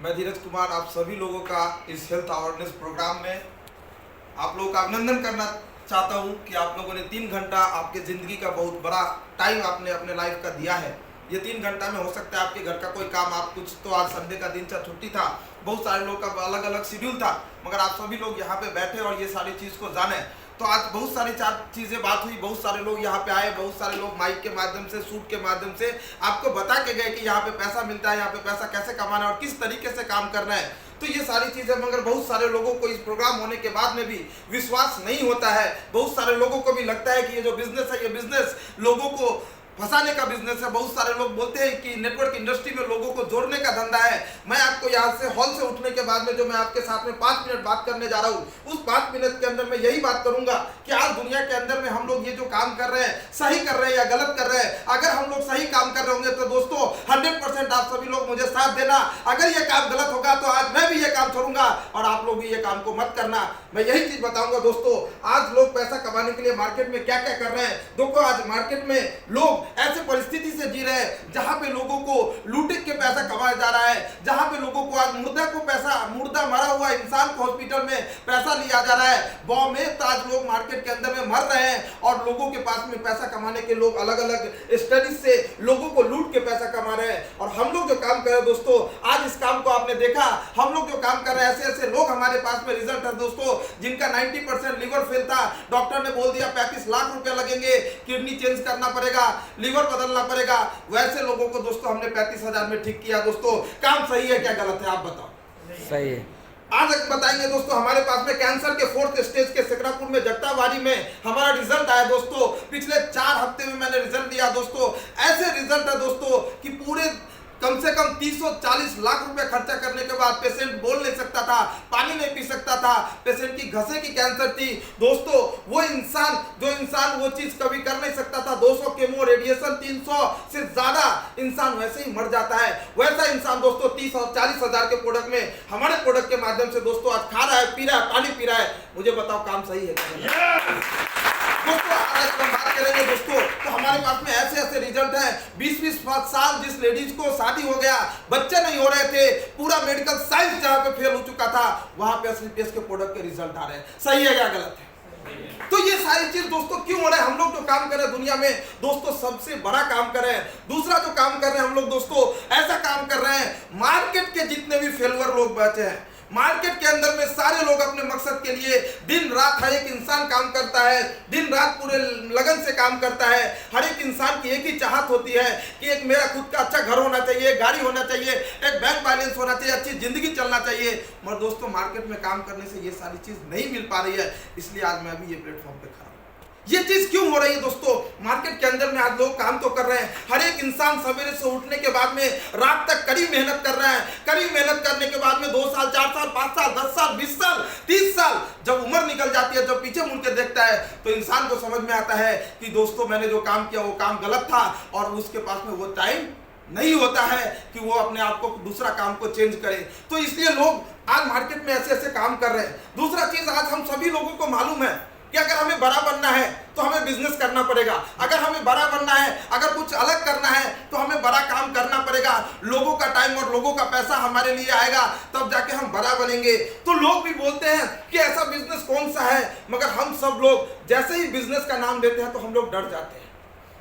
मैं धीरज कुमार आप सभी लोगों का इस हेल्थ अवेयरनेस प्रोग्राम में आप लोगों का अभिनंदन करना चाहता हूं कि आप लोगों ने 3 घंटा आपके ज़िंदगी का बहुत बड़ा टाइम आपने अपने लाइफ का दिया है। ये 3 घंटा में हो सकता है आपके घर का कोई काम, आप कुछ तो आज संडे का दिन था, छुट्टी था, बहुत सारे लोग का अलग अलग शेड्यूल था, मगर आप सभी लोग यहाँ पे बैठे और ये सारी चीज़ को जाने। तो आज बहुत सारी चीज़ें बात हुई, बहुत सारे लोग यहाँ पे आए, बहुत सारे लोग माइक के माध्यम से, शूट के माध्यम से आपको बता के गए कि यहाँ पे पैसा मिलता है, यहाँ पे पैसा कैसे कमाना है और किस तरीके से काम करना है। तो ये सारी चीज़ें मगर बहुत सारे लोगों को इस प्रोग्राम होने के बाद में भी विश्वास नहीं होता है। बहुत सारे लोगों को भी लगता है कि ये जो बिजनेस है, ये बिजनेस लोगों को फंसाने का बिजनेस है। बहुत सारे लोग बोलते हैं कि नेटवर्क इंडस्ट्री में लोगों को जोड़ने का धंधा है। मैं आपको यहाँ से हॉल से उठने के बाद में जो मैं आपके साथ में 5 मिनट बात करने जा रहा हूँ, उस 5 मिनट के अंदर मैं यही बात करूंगा कि आज दुनिया के अंदर में हम लोग ये जो काम कर रहे हैं, सही कर रहे हैं या गलत कर रहे हैं। अगर हम लोग सही काम कर रहे होंगे तो दोस्तों 100% आप सभी लोग मुझे साथ देना। अगर ये काम गलत होगा तो आज मैं भी ये काम छोड़ूंगा और आप लोग भी ये काम को मत करना। मैं यही चीज बताऊंगा दोस्तों। आज लोग पैसा कमाने के लिए मार्केट में क्या क्या कर रहे हैं। देखो आज मार्केट में लोग ऐसे परिस्थिति से जी रहे हैं जहां पे लोगों को लूट के पैसा कमाया जा रहा है, जहां पे लोगों को आज मुर्दा मरा हुआ इंसान को हॉस्पिटल में पैसा लिया जा रहा है। बॉम्बे में आज लोग मार्केट के अंदर में मर रहे हैं और लोगों के पास में पैसा कमाने के लोग अलग अलग स्टडीज से लोगों को लूट के पैसा कमा रहे हैं। और हम लोग जो काम कर रहे हैं दोस्तों, आज इस काम को आपने देखा, हम लोग जो काम कर रहे हैं, ऐसे ऐसे लोग हमारे पास में रिजल्ट है दोस्तों, जिनका 90% लीवर फेल था। डॉक्टर ने बोल दिया 35 लाख रुपए लगेंगे, किडनी चेंज करना पड़ेगा, लीवर बदलना पड़ेगा। वैसे लोगों को दोस्तों हमने 35,000 में ठीक किया। दोस्तों काम सही है क्या गलत है, आप बताओ। सही है। आज बताएंगे दोस्तों, हमारे पास में कैंसर के 4th स्टेज के सकरापुर में जट्टाबाड़ी में हमारा रिजल्ट आया दोस्तों। पिछले 4 हफ्ते में मैंने रिजल्ट दिया दोस्तों। ऐसे रिजल्ट है दोस्तों कि पूरे कम से कम 340 लाख रुपए खर्चा करने के बाद पेशेंट बोल नहीं सकता था, पानी नहीं पी सकता था, पेशेंट की घसे की कैंसर थी दोस्तों। वो इंसान वो चीज कभी कर नहीं सकता था। 200 केमो रेडिएशन, 300 से ज्यादा इंसान वैसे ही मर जाता है। वैसा इंसान दोस्तों 30 और 40 हजार के प्रोडक्ट में, हमारे प्रोडक्ट के माध्यम से दोस्तों आज खा रहा है, पी रहा है, पानी पी रहा है। मुझे बताओ काम सही है दोस्तों। आज हम बात करेंगे दोस्तों, तो हमारे पास में ऐसे ऐसे रिजल्ट हैं। 20-20 साल जिस लेडीज को शादी हो गया, बच्चे नहीं हो रहे थे, पूरा मेडिकल साइंस जहां पे फेल हो चुका था, वहां पे असली टेस्ट के प्रोडक्ट के रिजल्ट आ रहे हैं। सही है या गलत है? तो ये सारी चीज दोस्तों क्यों हो रहा है? हम लोग जो काम कर रहे हैं दुनिया में दोस्तों, सबसे बड़ा काम कर रहे हैं। दूसरा जो काम कर रहे हैं हम लोग दोस्तों, ऐसा काम कर रहे हैं, मार्केट के जितने भी फेलवर लोग बैठे हैं, मार्केट के अंदर में सारे लोग अपने मकसद के लिए दिन रात, हर एक इंसान काम करता है, दिन रात पूरे लगन से काम करता है। हर एक इंसान की एक ही चाहत होती है कि एक मेरा खुद का अच्छा घर होना चाहिए, गाड़ी होना चाहिए, एक बैंक बैलेंस होना चाहिए, अच्छी जिंदगी चलना चाहिए। मगर दोस्तों मार्केट में काम करने से ये सारी चीज नहीं मिल पा रही है। इसलिए आज मैं भी ये प्लेटफॉर्म पे खड़ा हूं। ये चीज क्यों हो रही है दोस्तों? मार्केट के अंदर में आज लोग काम तो कर रहे हैं, हर एक इंसान सवेरे से उठने के बाद में रात तक कड़ी मेहनत कर रहा है। कड़ी मेहनत करने के बाद में 2 साल, 4 साल, 5 साल, 10 साल, 20 साल, 30 साल जब उम्र निकल जाती है, जब पीछे मुड़ के देखता है तो इंसान को समझ में आता है कि दोस्तों मैंने जो काम किया वो काम गलत था और उसके पास में वो टाइम नहीं होता है कि वो अपने आप को दूसरा काम को चेंज करे। तो इसलिए लोग आज मार्केट में ऐसे ऐसे काम कर रहे हैं। दूसरा चीज, आज हम सभी लोगों को मालूम है कि अगर हमें बड़ा बनना है तो हमें बिजनेस करना पड़ेगा। अगर हमें बड़ा बनना है, अगर कुछ अलग करना है तो हमें बड़ा काम करना पड़ेगा। लोगों का टाइम और लोगों का पैसा हमारे लिए आएगा, तब जाके हम बड़ा बनेंगे। तो लोग भी बोलते हैं कि ऐसा बिजनेस कौन सा है, मगर हम सब लोग जैसे ही बिजनेस का नाम लेते हैं तो हम लोग डर जाते हैं,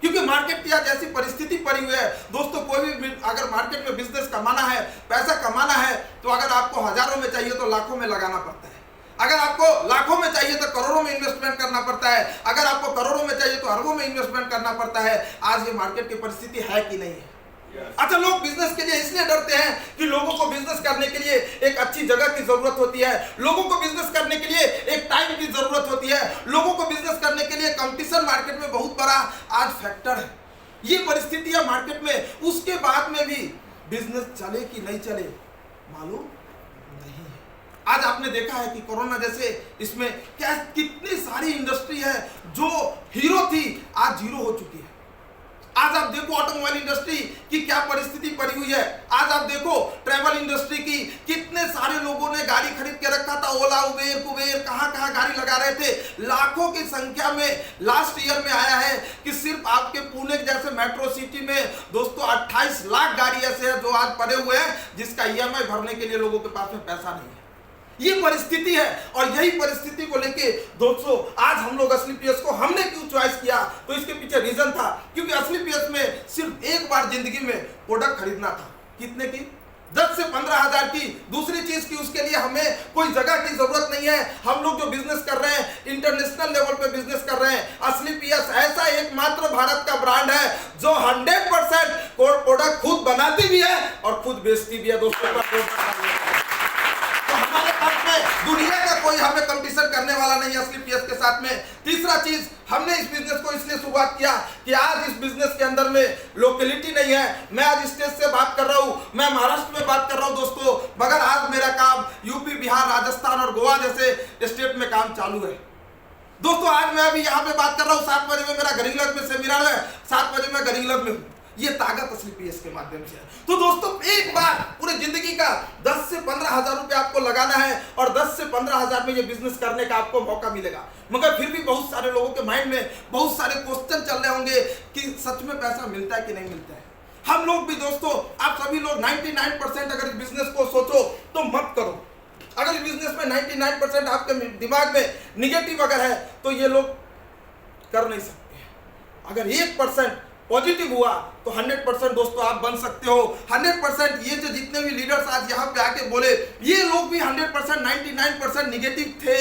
क्योंकि मार्केट की आज ऐसी परिस्थिति पड़ी हुई है दोस्तों। कोई भी अगर मार्केट में बिजनेस कमाना है, पैसा कमाना है, तो अगर आपको हजारों में चाहिए तो लाखों में लगाना पड़ता है। अगर आपको लाखों में चाहिए तो करोड़ों में इन्वेस्टमेंट करना पड़ता है। अगर आपको करोड़ों में चाहिए तो अरबों में इन्वेस्टमेंट करना पड़ता है। आज ये मार्केट की परिस्थिति है कि नहीं है? अच्छा, लोग बिजनेस के लिए इसलिए डरते हैं कि लोगों को बिजनेस करने के लिए एक अच्छी जगह की जरूरत होती है, लोगों को बिजनेस करने के लिए एक टाइम की जरूरत होती है, लोगों को बिजनेस करने के लिए कंपटीशन मार्केट में बहुत बड़ा आज फैक्टर है। ये परिस्थितियां मार्केट में, उसके बाद में भी बिजनेस चले कि नहीं चले मालूम नहीं है। आज आपने देखा है कि कोरोना जैसे इसमें क्या कितनी सारी इंडस्ट्री है जो हीरो थी, आज जीरो हो चुकी है। आज आप देखो ऑटोमोबाइल इंडस्ट्री की क्या परिस्थिति पड़ी हुई है। आज आप देखो ट्रैवल इंडस्ट्री की, कितने सारे लोगों ने गाड़ी खरीद के रखा था, ओला, उबेर, कुबेर, कहां कहां गाड़ी लगा रहे थे। लाखों की संख्या में लास्ट ईयर में आया है कि सिर्फ आपके पुणे जैसे मेट्रो सिटी में दोस्तों 28 लाख गाड़ी ऐसे हैं जो आज पड़े हुए हैं जिसका ईएमआई भरने के लिए लोगों के पास में पैसा नहीं है। ये परिस्थिति है और यही परिस्थिति को लेके दोस्तों आज हम लोग असली पीएस को हमने क्यों चॉइस किया, तो इसके पीछे रीजन था क्योंकि असली पीएस में सिर्फ एक बार जिंदगी में प्रोडक्ट खरीदना था। कितने की? 10 से 15 हजार की। दूसरी चीज की उसके लिए हमें कोई जगह की जरूरत नहीं है। हम लोग जो बिजनेस कर रहे हैं इंटरनेशनल लेवल पे बिजनेस कर रहे हैं। असली पीएस ऐसा एकमात्र भारत का ब्रांड है जो 100% प्रोडक्ट खुद बनाती भी है और खुद बेचती भी है दोस्तों। तो हमारे पास में दुनिया का कोई हमें कंपटीशन करने वाला नहीं है असली पीएस के साथ में। तीसरा चीज, हमने इस बिजनेस को इसलिए शुरुआत किया कि आज इस बिजनेस के अंदर में लोकेलिटी नहीं है। मैं आज स्टेट से बात कर रहा हूं, मैं महाराष्ट्र में बात कर रहा हूं दोस्तों, मगर आज मेरा काम यूपी, बिहार, राजस्थान और गोवा जैसे स्टेट में काम चालू है दोस्तों। आज मैं अभी यहाँ पे बात कर रहा हूँ, 7 बजे में मेरा गरींगलज में सेमिनार है, 7 बजे मैं गरींगलज में हूँ। ये ताकत असली पीएस के माध्यम से है। तो दोस्तों एक बार पूरे जिंदगी का 10 से 15 हजार रुपए आपको लगाना है और 10 से 15 हजार में ये बिजनेस करने का आपको मौका मिलेगा। मगर फिर भी बहुत सारे लोगों के माइंड में बहुत सारे क्वेश्चन चल रहे होंगे कि सच में पैसा मिलता है कि नहीं मिलता है। हम लोग भी दोस्तों, आप सभी लोग 99% अगर इस बिजनेस को सोचो तो मत करो। अगर इस बिजनेस में 99% आपके दिमाग में निगेटिव अगर है तो ये लोग कर नहीं सकते। अगर 1% पॉजिटिव हुआ तो 100% दोस्तों आप बन सकते हो। 100% ये जो जितने भी लीडर्स आज यहाँ पे आके बोले, ये लोग भी 100% 99% निगेटिव थे,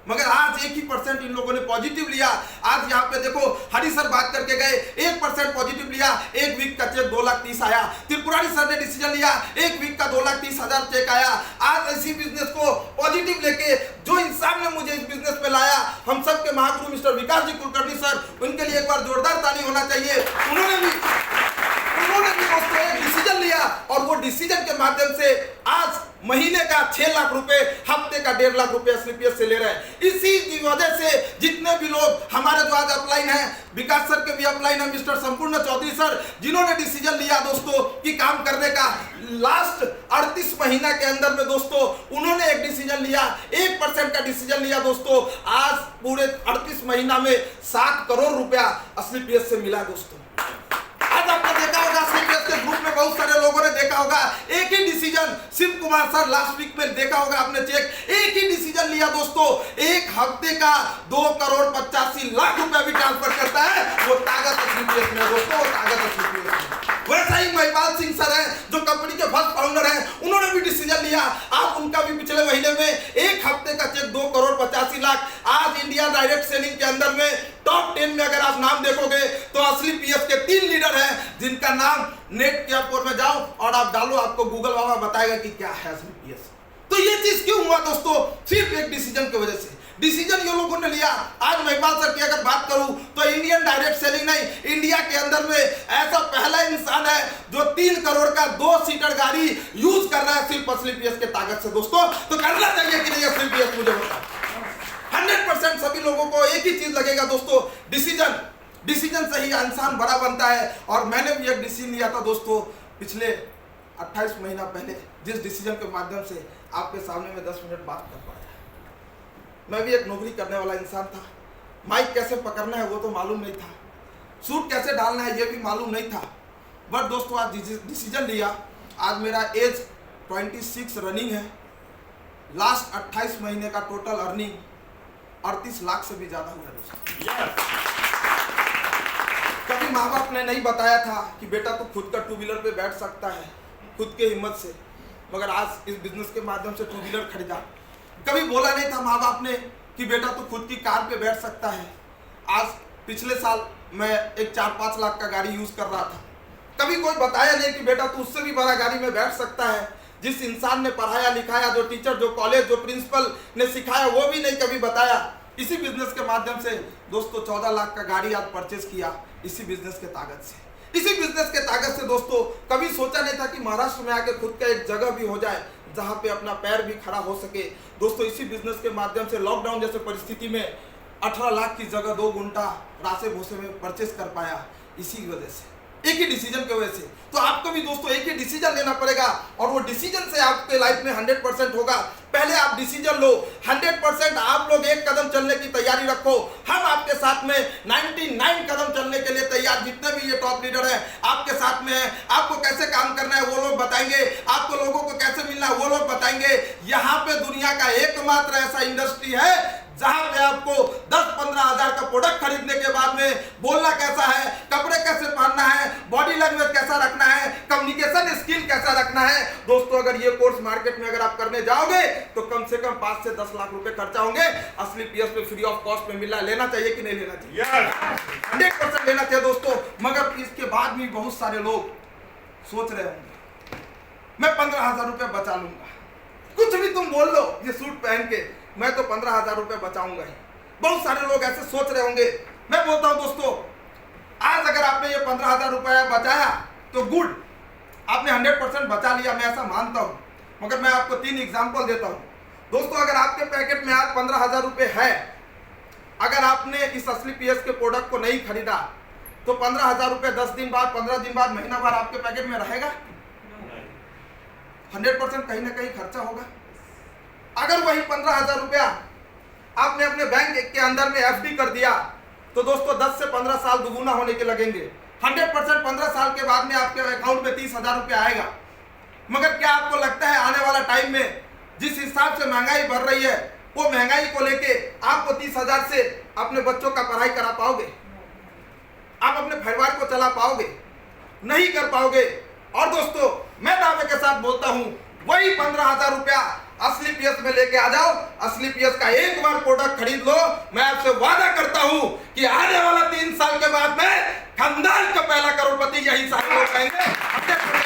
मगर आज 1% इन लोगों ने पॉजिटिव लिया। आज यहाँ पे देखो हरी सर बात करके गए, 1% पॉजिटिव लिया, 1 वीक का चेक 2,30,000 आया। त्रिपुरारी सर ने डिसीजन लिया, 1 वीक का 2,30,000 चेक आया। आज इसी बिजनेस को पॉजिटिव लेके जो इंसान ने मुझे इस बिजनेस में लाया, हम सबके महागुरु मिस्टर विकास जी कुलकर्णी सर, उनके लिए एक बार जोरदार ताली होना चाहिए। उन्होंने भी दोस्तों एक डिसीजन लिया और वो डिसीजन के माध्यम से आज महीने का 6 लाख रुपए, हफ्ते का 1.5 लाख रुपए असली पीएस से ले रहे हैं। इसी की वजह से जितने भी लोग हमारे जो आज अपलाइन है, विकास सर के भी अपलाइन है, मिस्टर संपूर्ण चौधरी सर, जिन्होंने डिसीजन लिया दोस्तों कि काम करने का, लास्ट 38 महीना के अंदर में दोस्तों उन्होंने एक डिसीजन लिया, 1% का डिसीजन लिया दोस्तों। आज पूरे 38 महीना में 7 करोड़ रुपया असली पीएस से मिला दोस्तों। आज आपने देखा होगा असली पीएस के ग्रुप में बहुत सारे लोगों ने देखा होगा, एक ही decision Shiv Kumar sir last week में देखा होगा आपने चेक, एक ही डिसीजन लिया दोस्तों, एक हफ्ते का 2,85,00,000 रुपया भी ट्रांसफर करता है। वो ताकत असली पीएस में दोस्तों, वो ताकत असली पीएस में। वैसा ही महिपाल सिंह सर है जो कंपनी के फर्स्ट फाउंडर हैं, उन्होंने भी डिसीजन लिया। आज उनका भी पिछले महीने में एक हफ्ते का चेक 2,85,00,000। आज इंडिया डायरेक्ट सेलिंग के अंदर में टॉप 10 में अगर आप नाम देखोगे तो असली पीएस के 3 लीडर हैं जिनका नाम नेट के ऐप में जाओ और आप डालो, आपको गूगल बाबा बताएगा कि क्या है असली पीएस। तो ये चीज क्यों हुआ दोस्तों? सिर्फ एक डिसीजन की वजह से। डिसीजन ये लोगों ने लिया। आज महिपाल सर की अगर बात करूं तो इंडियन डायरेक्ट सेलिंग नहीं, इंडिया के अंदर में ऐसा पहला इंसान है जो 3 करोड़ का 2 सीटर गाड़ी यूज कर रहा है सिर्फ असली पीएस के ताकत से दोस्तों। तो करना चाहिए कि नहीं असली पीएस? मुझे बताओ। 100% सभी लोगों को एक ही चीज लगेगा दोस्तों, डिसीजन से ही इंसान बड़ा बनता है। और मैंने भी एक डिसीजन लिया था दोस्तों पिछले 28 महीना पहले, जिस डिसीजन के माध्यम से आपके सामने में 10 मिनट बात कर पाया। मैं भी एक नौकरी करने वाला इंसान था, माइक कैसे पकड़ना है वो तो मालूम नहीं था, सूट कैसे डालना है ये भी मालूम नहीं था। बट दोस्तों आज डिसीजन लिया, आज मेरा एज 26 रनिंग है। लास्ट 28 महीने का टोटल अर्निंग 38 लाख से भी ज्यादा हुआ दोस्तों। कभी माँ बाप ने नहीं बताया था कि बेटा तो खुद का 2 व्हीलर पे बैठ सकता है खुद के हिम्मत से, मगर आज इस बिजनेस के माध्यम से 2 व्हीलर खरीदा। कभी बोला नहीं था माँ बाप ने कि बेटा तो खुद की कार पे बैठ सकता है। आज पिछले साल मैं एक 4-5 लाख का गाड़ी यूज कर रहा था। कभी कोई बताया नहीं कि बेटा तो उससे भी बड़ा गाड़ी में बैठ सकता है। जिस इंसान ने पढ़ाया लिखाया, जो टीचर, जो कॉलेज, जो प्रिंसिपल ने सिखाया, वो भी नहीं कभी बताया। इसी बिजनेस के माध्यम से दोस्तों 14 लाख का गाड़ी आज परचेज किया, इसी बिजनेस के ताकत से। इसी बिजनेस के ताकत से दोस्तों कभी सोचा नहीं था कि महाराष्ट्र में आके खुद का एक जगह भी हो जाए जहां पे अपना पैर भी खड़ा हो सके। दोस्तों इसी बिजनेस के माध्यम से लॉकडाउन जैसे परिस्थिति में 18 लाख की जगह 2 गुंटा रासे भूसे में परचेज कर पाया, इसी वजह से। एक ही डिसीजन की वजह से। तो आपको भी दोस्तों एक ही डिसीजन लेना पड़ेगा और वो डिसीजन से आपके लाइफ में 100% होगा। पहले आप डिसीजन लो, 100% आप लोग एक कदम चलने की तैयारी रखो। हम आपके साथ में 99 कदम चलने के लिए तैयार, जितने भी ये टॉप लीडर है आपके साथ में है। आपको कैसे काम करना है वो लोग बताएंगे, आपको लोगों को कैसे मिलना है वो लोग बताएंगे। यहाँ पे दुनिया का एकमात्र ऐसा इंडस्ट्री है जहां पे आपको 10-15 हजार का प्रोडक्ट खरीदने के बाद में बोलना कैसा है, कपड़े कैसे पहनना है, बॉडी लैंग्वेज कैसा रखना है, कम्युनिकेशन स्किल कैसा रखना है। दोस्तों अगर ये कोर्स मार्केट में अगर आप करने जाओगे तो कम से कम 5 से 10 लाख रुपए खर्चा होंगे। असली पीएस पे फ्री ऑफ कॉस्ट में मिला, लेना चाहिए कि नहीं लेना चाहिए? 100% लेना चाहिए दोस्तों। मगर इसके बाद भी बहुत सारे लोग सोच रहे होंगे मैं 15,000 रुपए बचा लूंगा। कुछ भी तुम बोल लो, ये सूट पहन के मैं तो 15,000 रुपए बचाऊंगा ही। बहुत सारे लोग ऐसे सोच रहे होंगे। मैं बोलता हूं दोस्तों, आज अगर आपने ये 15,000 रुपया बचाया तो गुड, आपने 100% बचा लिया, मैं ऐसा मानता हूं। मगर मैं आपको 3 एग्जांपल देता हूं दोस्तों। अगर आपके पैकेट में आज 15,000 रुपए है, अगर आपने इस असली पीएस के प्रोडक्ट को नहीं खरीदा तो 15,000 रुपए 10 दिन बाद, 15 दिन बाद, महीना बाद आपके पैकेट में रहेगा? 100% कहीं ना कहीं खर्चा होगा। अगर वही 15,000 रुपया आपने अपने बैंक के अंदर में एफडी कर दिया तो दोस्तों 10 से 15 साल दुगुना होने के लगेंगे। 100% 15 साल के बाद में आपके अकाउंट में 30,000 रुपया आएगा। मगर क्या आपको लगता है आने वाला टाइम में जिस हिसाब से महंगाई बढ़ रही है, वो महंगाई को लेके आपको 30,000 से अपने बच्चों का पढ़ाई करा पाओगे? आप अपने परिवार को चला पाओगे? नहीं कर पाओगे। और दोस्तों मैं दावे के साथ बोलता हूं, वही 15,000 रुपया असली पीएस में लेके आ जाओ। असली पीएस का एक बार प्रोडक्ट खरीद लो, मैं आपसे वादा करता हूं कि आने वाला 3 साल के बाद में खानदान का पहला करोड़पति यही सारे लोग कहेंगे।